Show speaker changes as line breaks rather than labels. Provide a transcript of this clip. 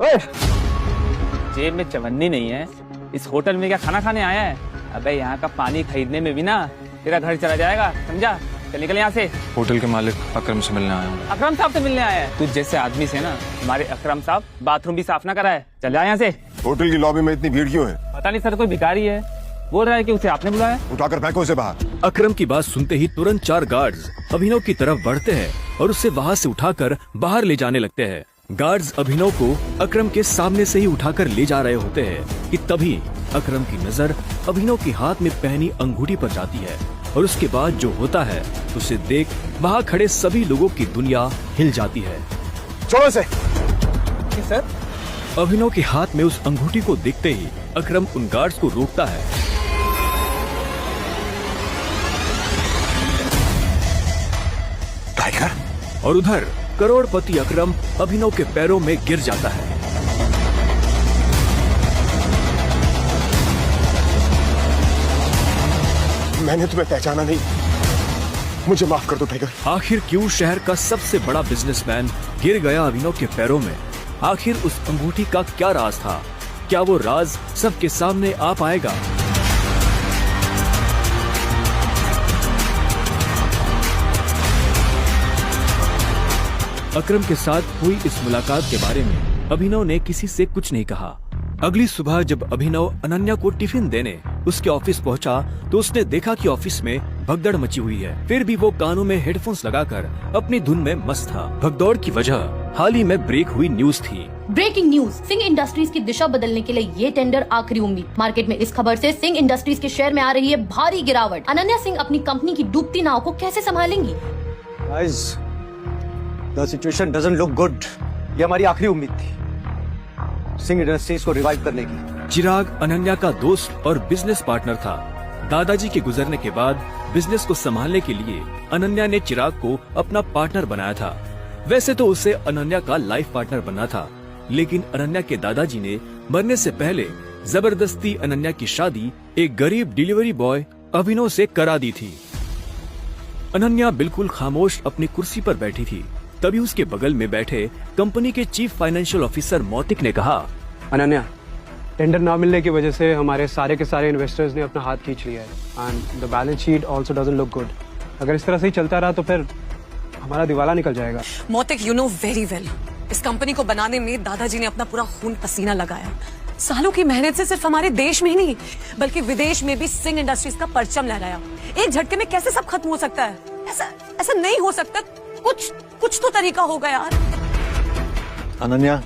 ओए,
जेब में चवन्नी नहीं है, इस होटल में क्या खाना खाने आया है? अबे यहाँ का पानी खरीदने में भी ना तेरा घर चला जाएगा, समझा? चल निकल यहाँ से।
होटल के मालिक अकरम से मिलने आया हूँ।
अकरम साहब से मिलने आया है? तुझ जैसे आदमी से ना हमारे अकरम साहब बाथरूम भी साफ ना कराए। चल जा यहाँ से।
होटल की लॉबी में इतनी भीड़ क्यों है?
पता नहीं सर, कोई भिखारी है, बोल रहा है कि उसे आपने बुलाया।
उठाकर फेंको उसे बाहर।
अकरम की बात सुनते ही तुरंत 4 गार्ड्स अभिनव की तरफ बढ़ते हैं और उसे वहाँ से उठाकर बाहर ले जाने लगते हैं। गार्ड्स अभिनव को अकरम के सामने से ही उठाकर ले जा रहे होते हैं कि तभी अकरम की नजर अभिनव के हाथ में पहनी अंगूठी पर जाती है और उसके बाद जो होता है उसे देख वहाँ खड़े सभी लोगों की दुनिया हिल जाती है।
छोड़ो इसे।
सर,
अभिनव के हाथ में उस अंगूठी को देखते ही अकरम उन गार्ड्स को रोकता है।
टाइगर।
और उधर करोड़पति अकरम अभिनव के पैरों में गिर जाता है।
मैंने तुम्हें पहचाना नहीं, मुझे माफ कर दो टाइगर।
आखिर क्यों शहर का सबसे बड़ा बिजनेसमैन गिर गया अभिनव के पैरों में? आखिर उस अंगूठी का क्या राज था? क्या वो राज सबके सामने आ पाएगा? अकरम के साथ हुई इस मुलाकात के बारे में अभिनव ने किसी से कुछ नहीं कहा। अगली सुबह जब अभिनव अनन्या को टिफिन देने उसके ऑफिस पहुंचा तो उसने देखा कि ऑफिस में भगदड़ मची हुई है। फिर भी वो कानों में हेडफोन्स लगाकर अपनी धुन में मस्त था। भगदौड़ की वजह हाल ही में ब्रेक हुई न्यूज थी।
ब्रेकिंग न्यूज, सिंह इंडस्ट्रीज की दिशा बदलने के लिए ये टेंडर आखिरी उम्मीद। मार्केट में इस खबर से सिंह इंडस्ट्रीज के शेयर में आ रही है भारी गिरावट। अनन्या सिंह अपनी कंपनी की डूबती नाव को कैसे संभालेंगी?
The situation doesn't look good. ये हमारी आखिरी उम्मीद थी सिंह इंडस्ट्रीज को रिवाइव करने की।
चिराग अनन्या का दोस्त और बिजनेस पार्टनर था। दादाजी के गुजरने के बाद बिजनेस को संभालने के लिए अनन्या ने चिराग को अपना पार्टनर बनाया था। वैसे तो उसे अनन्या का लाइफ पार्टनर बनना था, लेकिन अनन्या के दादाजी ने मरने से पहले जबरदस्ती अनन्या की शादी एक गरीब डिलीवरी बॉय अभिनव से करा दी थी। अनन्या बिल्कुल खामोश अपनी कुर्सी पर बैठी थी। तभी उसके बगल में बैठे कंपनी के चीफ फाइनेंशियल ऑफिसर मौतिक ने कहा,
अनन्या, टेंडर ना मिलने की वजह से हमारे सारे के सारे इन्वेस्टर्स ने अपना हाथ खींच लिया है and the balance sheet also doesn't look good. अगर इस तरह से ही चलता रहा तो फिर हमारा दिवाला निकल जाएगा।
मौतिक, यू नो वेरी वेल, इस कंपनी को बनाने में दादाजी ने अपना पूरा खून पसीना लगाया। सालों की मेहनत से सिर्फ हमारे देश में ही नहीं बल्कि विदेश में भी सिंह इंडस्ट्रीज का परचम लहराया। एक झटके में कैसे सब खत्म हो सकता है? ऐसा नहीं हो सकता। कुछ तो तरीका होगा यार।
अनन्या,